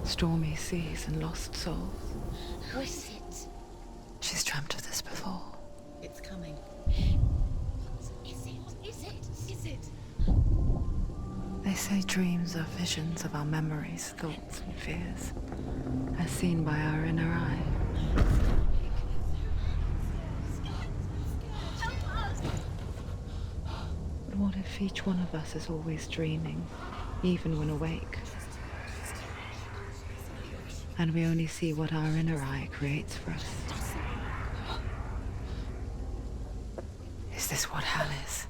Stormy seas and lost souls. Who is it? She's dreamt of this before. It's coming. Is it? They say dreams are visions of our memories, thoughts and fears, as seen by our inner eye. But what if each one of us is always dreaming, even when awake? And we only see what our inner eye creates for us. Is this what hell is?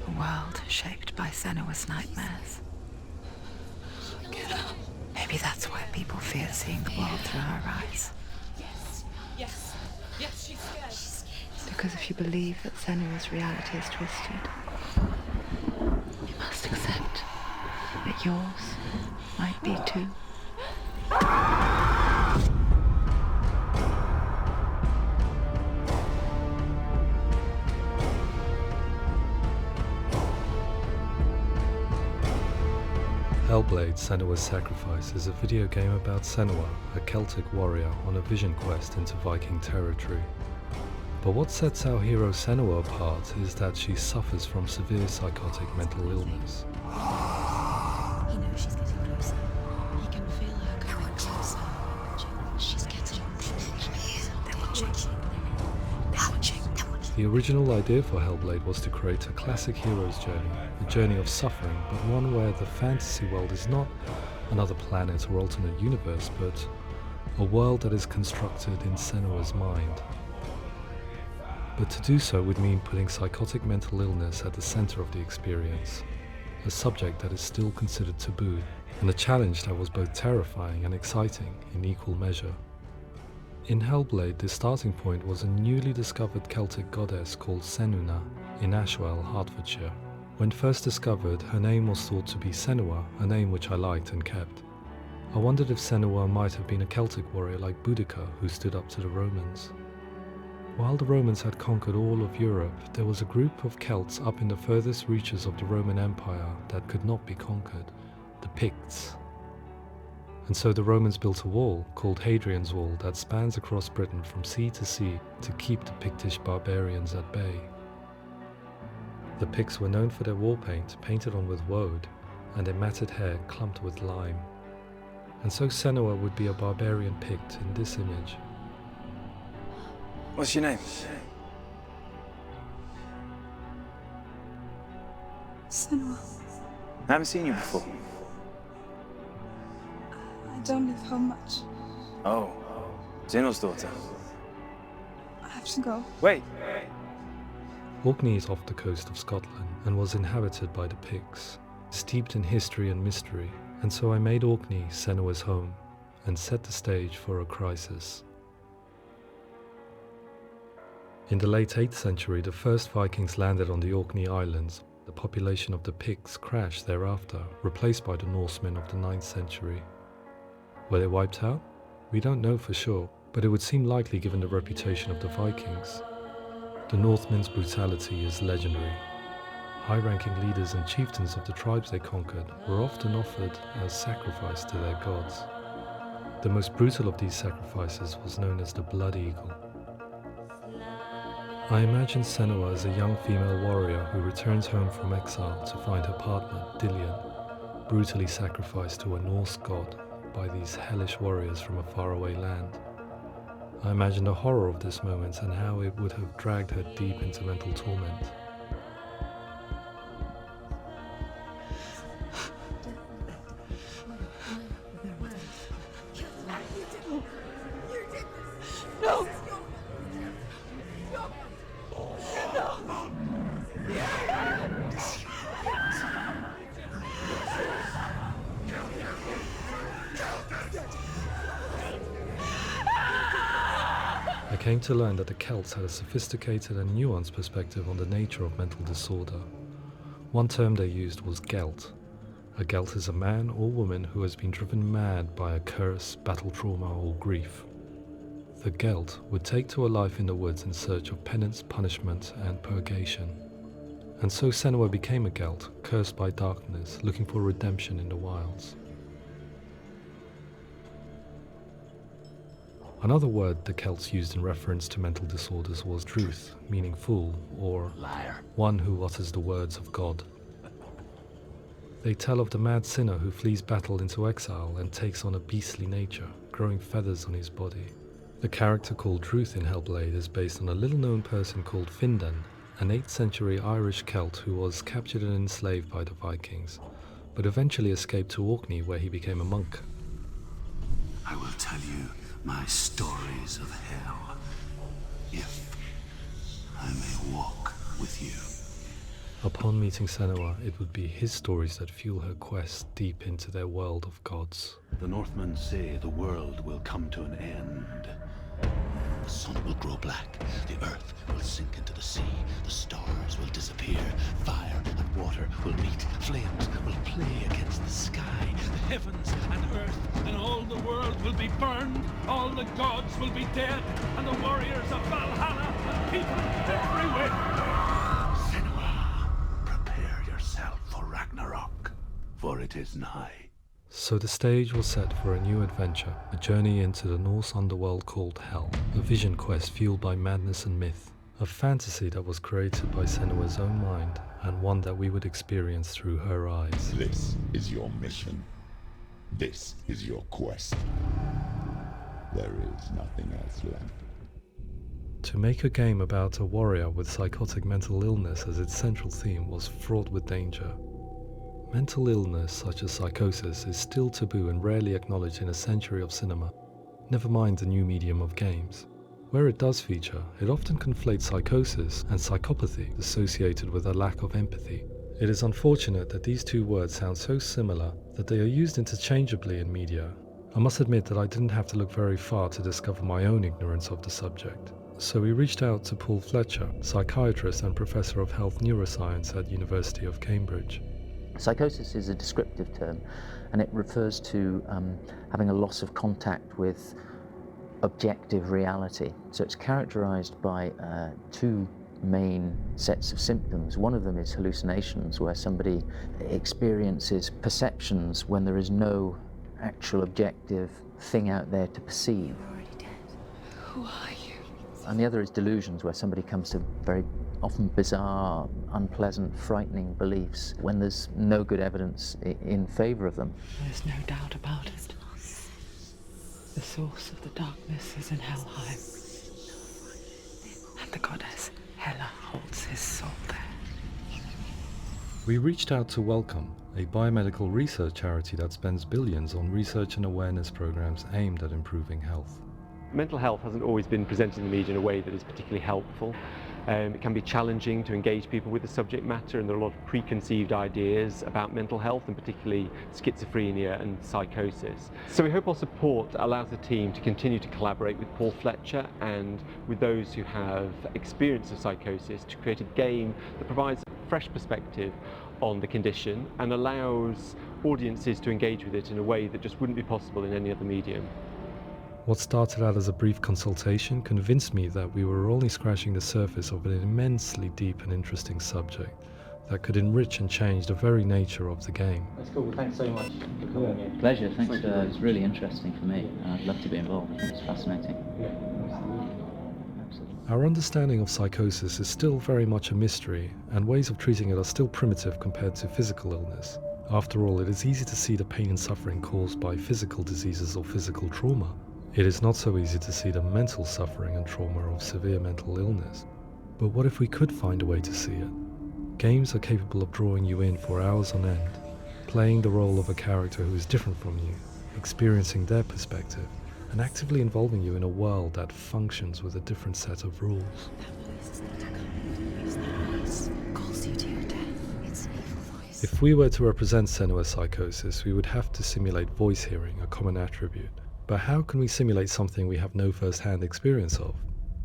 A world shaped by Senua's nightmares. Maybe that's why people fear seeing the world through our eyes. Yes, she's scared. Because if you believe that Senua's reality is twisted, you must accept that yours might be too. Hellblade: Senua's Sacrifice is a video game about Senua, a Celtic warrior on a vision quest into Viking territory. But what sets our hero Senua apart is that she suffers from severe psychotic mental illness. He knows she's getting closer. He can feel her coming closer. She's getting closer. They're watching. The original idea for Hellblade was to create a classic hero's journey, a journey of suffering, but one where the fantasy world is not another planet or alternate universe, but a world that is constructed in Senua's mind. But to do so would mean putting psychotic mental illness at the center of the experience, a subject that is still considered taboo, and a challenge that was both terrifying and exciting in equal measure. In Hellblade, the starting point was a newly discovered Celtic goddess called Senua in Ashwell, Hertfordshire. When first discovered, her name was thought to be Senua, a name which I liked and kept. I wondered if Senua might have been a Celtic warrior like Boudica who stood up to the Romans. While the Romans had conquered all of Europe, there was a group of Celts up in the furthest reaches of the Roman Empire that could not be conquered, the Picts. And so the Romans built a wall, called Hadrian's Wall, that spans across Britain from sea to sea to keep the Pictish barbarians at bay. The Picts were known for their war paint, painted on with woad, and their matted hair clumped with lime. And so Senua would be a barbarian Pict in this image. What's your name? Senua. I haven't seen you before. I don't live home much. Oh, Zeno's daughter. I have to go. Wait. Orkney is off the coast of Scotland and was inhabited by the Picts, steeped in history and mystery, and so I made Orkney Senua's home and set the stage for a crisis. In the late 8th century, the first Vikings landed on the Orkney Islands. The population of the Picts crashed thereafter, replaced by the Norsemen of the 9th century. Were they wiped out? We don't know for sure, but it would seem likely given the reputation of the Vikings. The Northmen's brutality is legendary. High-ranking leaders and chieftains of the tribes they conquered were often offered as sacrifice to their gods. The most brutal of these sacrifices was known as the Blood Eagle. I imagine Senua as a young female warrior who returns home from exile to find her partner, Dillion, brutally sacrificed to a Norse god by these hellish warriors from a faraway land. I imagine the horror of this moment and how it would have dragged her deep into mental torment. No! I came to learn that the Celts had a sophisticated and nuanced perspective on the nature of mental disorder. One term they used was gelt. A gelt is a man or woman who has been driven mad by a curse, battle trauma, or grief. The gelt would take to a life in the woods in search of penance, punishment, and purgation. And so Senua became a gelt, cursed by darkness, looking for redemption in the wilds. Another word the Celts used in reference to mental disorders was druth, meaning fool, or Liar. one who utters the words of God. They tell of the mad sinner who flees battle into exile and takes on a beastly nature, growing feathers on his body. The character called Druth in Hellblade is based on a little-known person called Findan, an 8th century Irish Celt who was captured and enslaved by the Vikings, but eventually escaped to Orkney where he became a monk. I will tell you my stories of hell, if I may walk with you. Upon meeting Senua, it would be his stories that fuel her quest deep into their world of gods. The Northmen say the world will come to an end. The sun will grow black, the earth will sink into the sea, the stars will disappear, fire and water will meet, flames will play against the sky, the heavens and earth and all the world will be burned, all the gods will be dead, and the warriors of Valhalla and people everywhere. Senua, prepare yourself for Ragnarok, for it is nigh. So the stage was set for a new adventure, a journey into the Norse underworld called Hell, a vision quest fueled by madness and myth, a fantasy that was created by Senua's own mind, and one that we would experience through her eyes. This is your mission. This is your quest. There is nothing else left. To make a game about a warrior with psychotic mental illness as its central theme was fraught with danger. Mental illness, such as psychosis, is still taboo and rarely acknowledged in a century of cinema, never mind the new medium of games. Where it does feature, it often conflates psychosis and psychopathy associated with a lack of empathy. It is unfortunate that these two words sound so similar that they are used interchangeably in media. I must admit that I didn't have to look very far to discover my own ignorance of the subject. So we reached out to Paul Fletcher, psychiatrist and professor of health neuroscience at University of Cambridge. Psychosis is a descriptive term, and it refers to having a loss of contact with objective reality. So it's characterized by two main sets of symptoms. One of them is hallucinations, where somebody experiences perceptions when there is no actual objective thing out there to perceive. You're already dead. Who are you? And the other is delusions, where somebody comes to very often bizarre, unpleasant, frightening beliefs when there's no good evidence in favor of them. There's no doubt about it. The source of the darkness is in Helheim. And the goddess Hela holds his soul there. We reached out to Welcome, a biomedical research charity that spends billions on research and awareness programs aimed at improving health. Mental health hasn't always been presented in the media in a way that is particularly helpful. It can be challenging to engage people with the subject matter, and there are a lot of preconceived ideas about mental health, and particularly schizophrenia and psychosis. So we hope our support allows the team to continue to collaborate with Paul Fletcher and with those who have experience of psychosis to create a game that provides a fresh perspective on the condition and allows audiences to engage with it in a way that just wouldn't be possible in any other medium. What started out as a brief consultation convinced me that we were only scratching the surface of an immensely deep and interesting subject that could enrich and change the very nature of the game. That's cool. Thanks so much for calling me. Pleasure. Thanks. It's really interesting for me. I'd love to be involved. I think it's fascinating. Absolutely. Our understanding of psychosis is still very much a mystery, and ways of treating it are still primitive compared to physical illness. After all, it is easy to see the pain and suffering caused by physical diseases or physical trauma. It is not so easy to see the mental suffering and trauma of severe mental illness. But what if we could find a way to see it? Games are capable of drawing you in for hours on end, playing the role of a character who is different from you, experiencing their perspective, and actively involving you in a world that functions with a different set of rules. If we were to represent Senua's psychosis, we would have to simulate voice hearing, a common attribute. But how can we simulate something we have no first-hand experience of?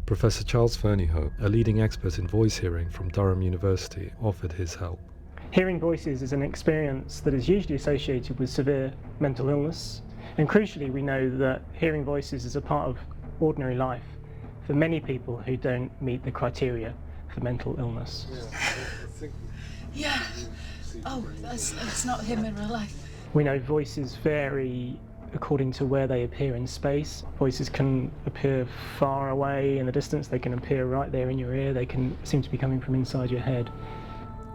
Professor Charles Fernyhough, a leading expert in voice hearing from Durham University, offered his help. Hearing voices is an experience that is usually associated with severe mental illness, and crucially we know that hearing voices is a part of ordinary life for many people who don't meet the criteria for mental illness. Yeah. Oh, that's not him in real life. We know voices vary according to where they appear in space. Voices can appear far away in the distance, they can appear right there in your ear, they can seem to be coming from inside your head.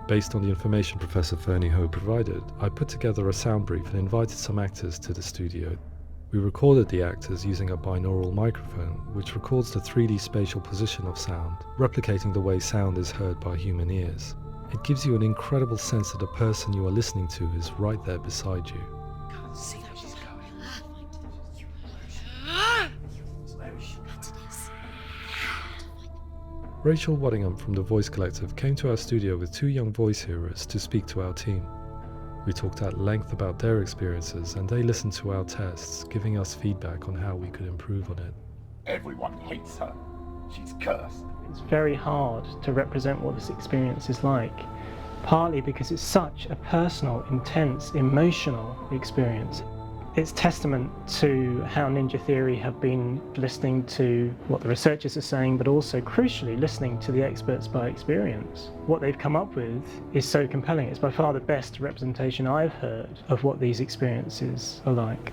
Based on the information Professor Fernie Ho provided, I put together a sound brief and invited some actors to the studio. We recorded the actors using a binaural microphone, which records the 3D spatial position of sound, replicating the way sound is heard by human ears. It gives you an incredible sense that the person you are listening to is right there beside you. Rachel Waddingham from the Voice Collective came to our studio with 2 young voice hearers to speak to our team. We talked at length about their experiences and they listened to our tests, giving us feedback on how we could improve on it. Everyone hates her. She's cursed. It's very hard to represent what this experience is like, partly because it's such a personal, intense, emotional experience. It's testament to how Ninja Theory have been listening to what the researchers are saying, but also, crucially, listening to the experts by experience. What they've come up with is so compelling. It's by far the best representation I've heard of what these experiences are like.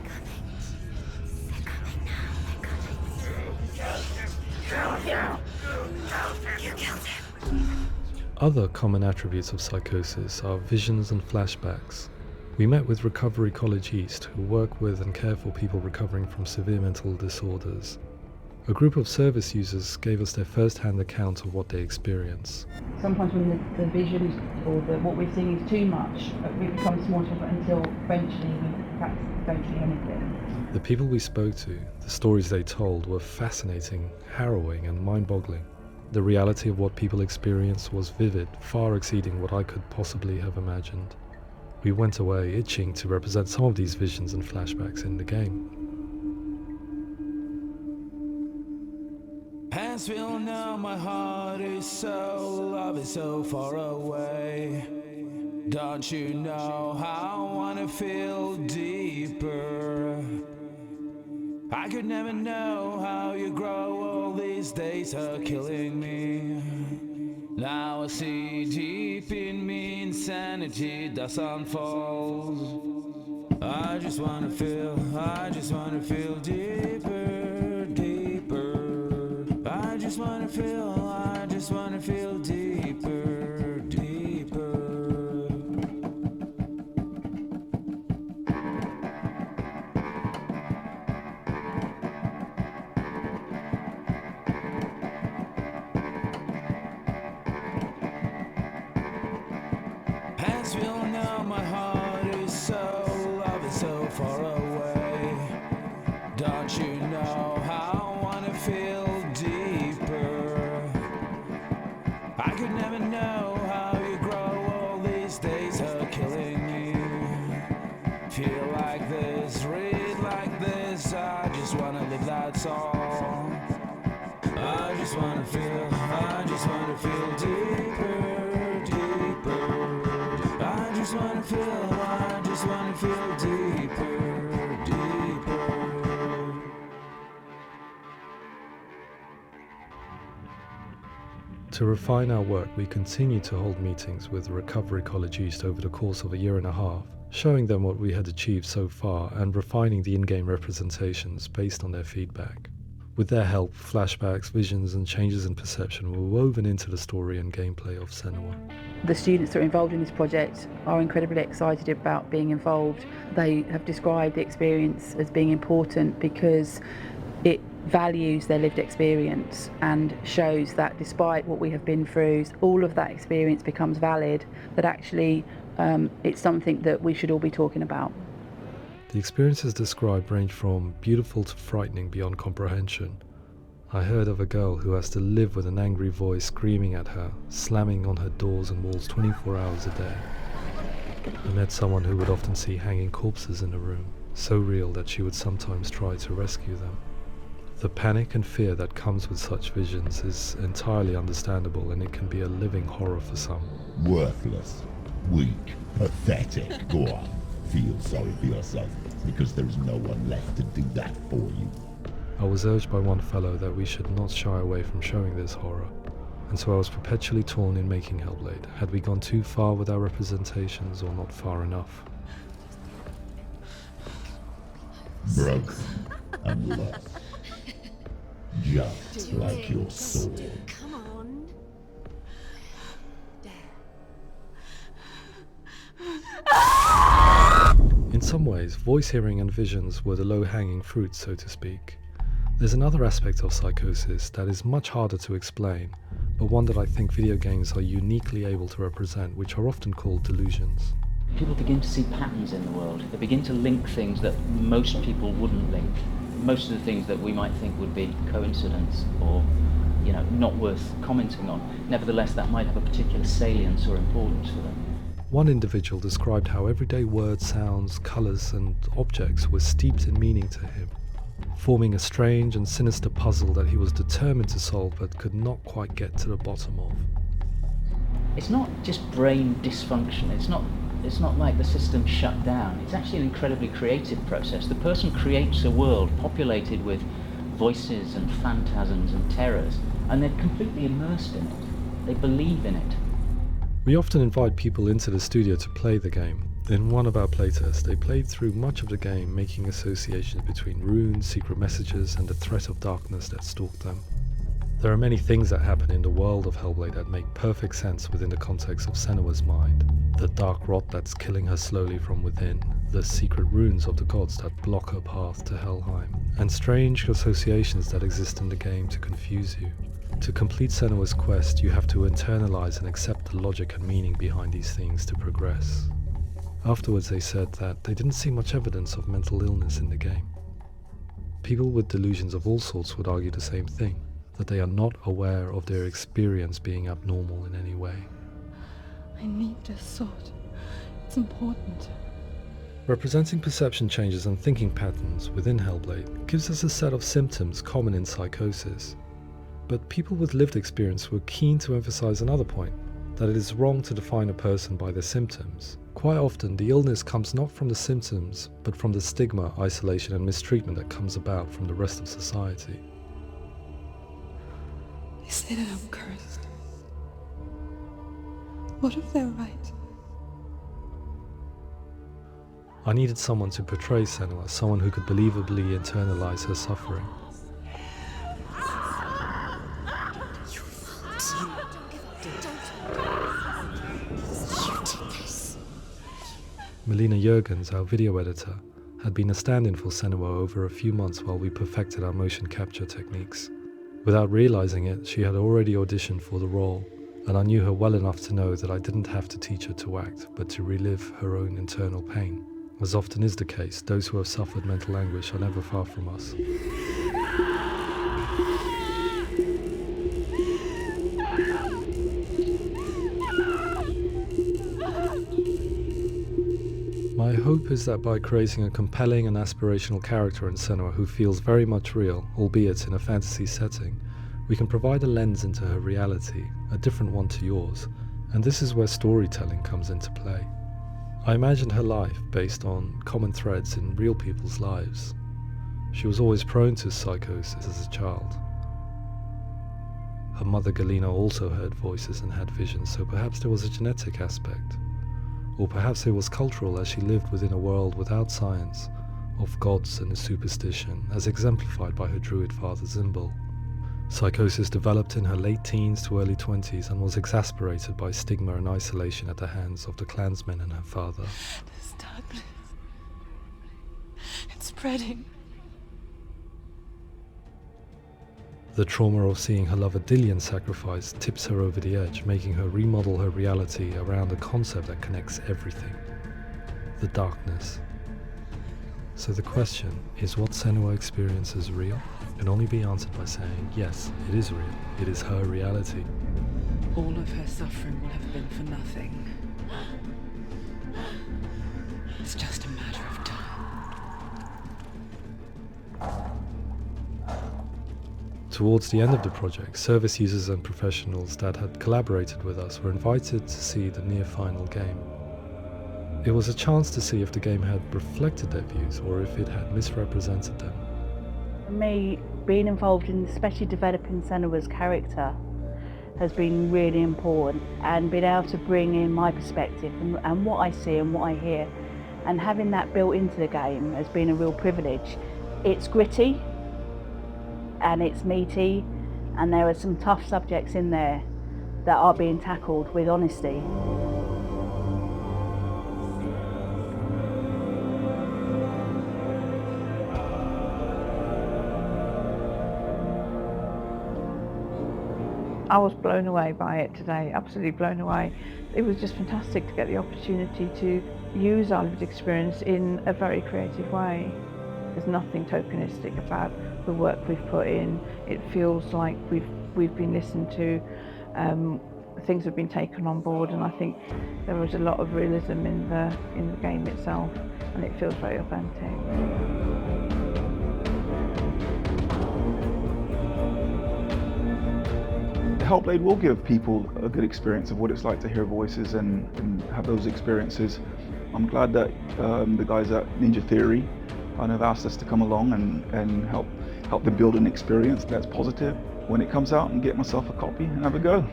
Other common attributes of psychosis are visions and flashbacks. We met with Recovery College East, who work with and care for people recovering from severe mental disorders. A group of service users gave us their first-hand account of what they experience. Sometimes when the visions or what we're seeing is too much, it becomes more difficult until eventually we practice don't see anything. The people we spoke to, the stories they told, were fascinating, harrowing and mind-boggling. The reality of what people experienced was vivid, far exceeding what I could possibly have imagined. We went away itching to represent some of these visions and flashbacks in the game. Hands will know my heart is so, love is so far away. Don't you know how I wanna feel deeper? I could never know how you grow, all these days are killing me. Now I see deep in me insanity does unfold. I just wanna feel deeper, deeper. I just wanna feel deeper, deeper. Hands will know my heart is so, love is so far away. Don't you know how I wanna feel deeper? I could never know how you grow, all these days are killing me. Feel like this, read like this, I just wanna live, that's all. I just wanna feel deeper, deeper. I just wanna feel deeper, deeper. To refine our work, we continue to hold meetings with Recovery College East over the course of a year and a half, showing them what we had achieved so far and refining the in-game representations based on their feedback. With their help, flashbacks, visions and changes in perception were woven into the story and gameplay of Senua. The students that are involved in this project are incredibly excited about being involved. They have described the experience as being important because it values their lived experience and shows that despite what we have been through, all of that experience becomes valid, that actually it's something that we should all be talking about. The experiences described range from beautiful to frightening beyond comprehension. I heard of a girl who has to live with an angry voice screaming at her, slamming on her doors and walls 24 hours a day. I met someone who would often see hanging corpses in a room, so real that she would sometimes try to rescue them. The panic and fear that comes with such visions is entirely understandable, and it can be a living horror for some. Worthless, weak, pathetic. Go on, feel sorry for yourself, because there's no one left to do that for you. I was urged by one fellow that we should not shy away from showing this horror, and so I was perpetually torn in making Hellblade. Had we gone too far with our representations or not far enough? broken and lost. Just like your sword. Come on. In some ways, voice hearing and visions were the low-hanging fruit, so to speak. There's another aspect of psychosis that is much harder to explain, but one that I think video games are uniquely able to represent, which are often called delusions. People begin to see patterns in the world. They begin to link things that most people wouldn't link. Most of the things that we might think would be coincidence or, not worth commenting on. Nevertheless, that might have a particular salience or importance for them. One individual described how everyday words, sounds, colours and objects were steeped in meaning to him, forming a strange and sinister puzzle that he was determined to solve but could not quite get to the bottom of. It's not just brain dysfunction. It's not like the system shut down. It's actually an incredibly creative process. The person creates a world populated with voices and phantasms and terrors, and they're completely immersed in it. They believe in it. We often invite people into the studio to play the game. In one of our playtests, they played through much of the game, making associations between runes, secret messages, and the threat of darkness that stalked them. There are many things that happen in the world of Hellblade that make perfect sense within the context of Senua's mind. The dark rot that's killing her slowly from within, the secret runes of the gods that block her path to Helheim, and strange associations that exist in the game to confuse you. To complete Senua's quest, you have to internalize and accept the logic and meaning behind these things to progress. Afterwards, they said that they didn't see much evidence of mental illness in the game. People with delusions of all sorts would argue the same thing, that they are not aware of their experience being abnormal in any way. I need this sword. It's important. Representing perception changes and thinking patterns within Hellblade gives us a set of symptoms common in psychosis. But people with lived experience were keen to emphasize another point, that it is wrong to define a person by their symptoms. Quite often, the illness comes not from the symptoms, but from the stigma, isolation and mistreatment that comes about from the rest of society. They say that I'm cursed. What if they're right? I needed someone to portray Senua, someone who could believably internalize her suffering. Melina Jurgens, our video editor, had been a stand-in for Senua over a few months while we perfected our motion capture techniques. Without realizing it, she had already auditioned for the role, and I knew her well enough to know that I didn't have to teach her to act, but to relive her own internal pain. As often is the case, those who have suffered mental anguish are never far from us. My hope is that by creating a compelling and aspirational character in Senua who feels very much real, albeit in a fantasy setting, we can provide a lens into her reality, a different one to yours, and this is where storytelling comes into play. I imagined her life based on common threads in real people's lives. She was always prone to psychosis as a child. Her mother Galina also heard voices and had visions, so perhaps there was a genetic aspect. Or perhaps it was cultural, as she lived within a world without science, of gods and a superstition, as exemplified by her druid father Zimbal. Psychosis developed in her late teens to early 20s and was exacerbated by stigma and isolation at the hands of the clansmen and her father. This darkness. It's spreading. The trauma of seeing her lover Dillian sacrificed tips her over the edge, making her remodel her reality around a concept that connects everything: the darkness. So the question, is what Senua experiences real? Can only be answered by saying, yes, it is real. It is her reality. All of her suffering will have been for nothing. It's just a matter of time. Towards the end of the project, service users and professionals that had collaborated with us were invited to see the near-final game. It was a chance to see if the game had reflected their views or if it had misrepresented them. For me, being involved in especially developing Senua's character has been really important, and being able to bring in my perspective and what I see and what I hear and having that built into the game has been a real privilege. It's gritty and it's meaty, and there are some tough subjects in there that are being tackled with honesty. I was blown away by it today, absolutely blown away. It was just fantastic to get the opportunity to use our lived experience in a very creative way. There's nothing tokenistic about the work we've put in. It feels like we've been listened to, things have been taken on board, and I think there was a lot of realism in the game itself, and it feels very authentic. Hellblade will give people a good experience of what it's like to hear voices and have those experiences. I'm glad that the guys at Ninja Theory have asked us to come along and help them build an experience that's positive when it comes out, and get myself a copy and have a go.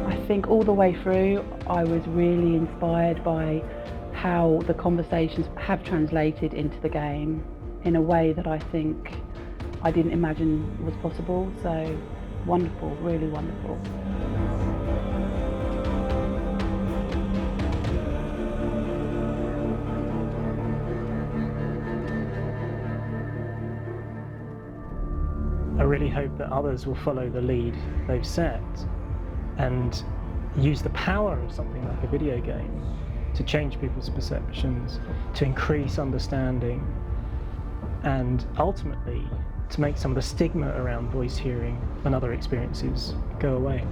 I think all the way through I was really inspired by how the conversations have translated into the game in a way that I think I didn't imagine was possible. So wonderful, really wonderful. I really hope that others will follow the lead they've set and use the power of something like a video game to change people's perceptions, to increase understanding, and ultimately to make some of the stigma around voice hearing and other experiences go away.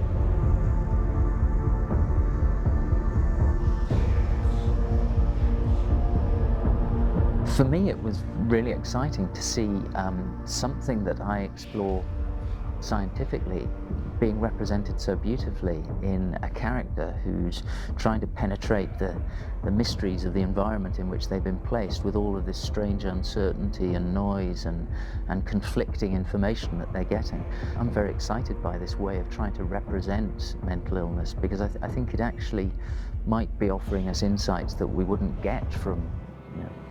For me, it was really exciting to see something that I explore scientifically being represented so beautifully in a character who's trying to penetrate the mysteries of the environment in which they've been placed, with all of this strange uncertainty and noise and conflicting information that they're getting. I'm very excited by this way of trying to represent mental illness, because I think it actually might be offering us insights that we wouldn't get from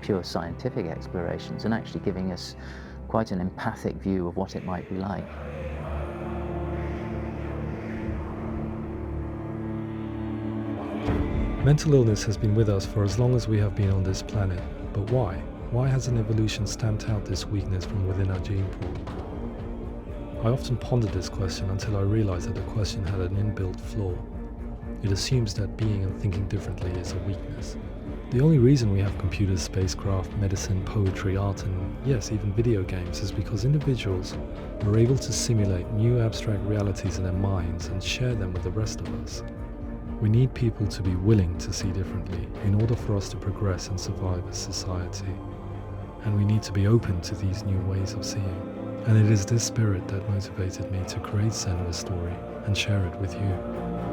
pure scientific explorations, and actually giving us quite an empathic view of what it might be like. Mental illness has been with us for as long as we have been on this planet, but why? Why hasn't evolution stamped out this weakness from within our gene pool? I often pondered this question until I realized that the question had an inbuilt flaw. It assumes that being and thinking differently is a weakness. The only reason we have computers, spacecraft, medicine, poetry, art, and yes, even video games is because individuals are able to simulate new abstract realities in their minds and share them with the rest of us. We need people to be willing to see differently in order for us to progress and survive as society. And we need to be open to these new ways of seeing. And it is this spirit that motivated me to create Senua's story and share it with you.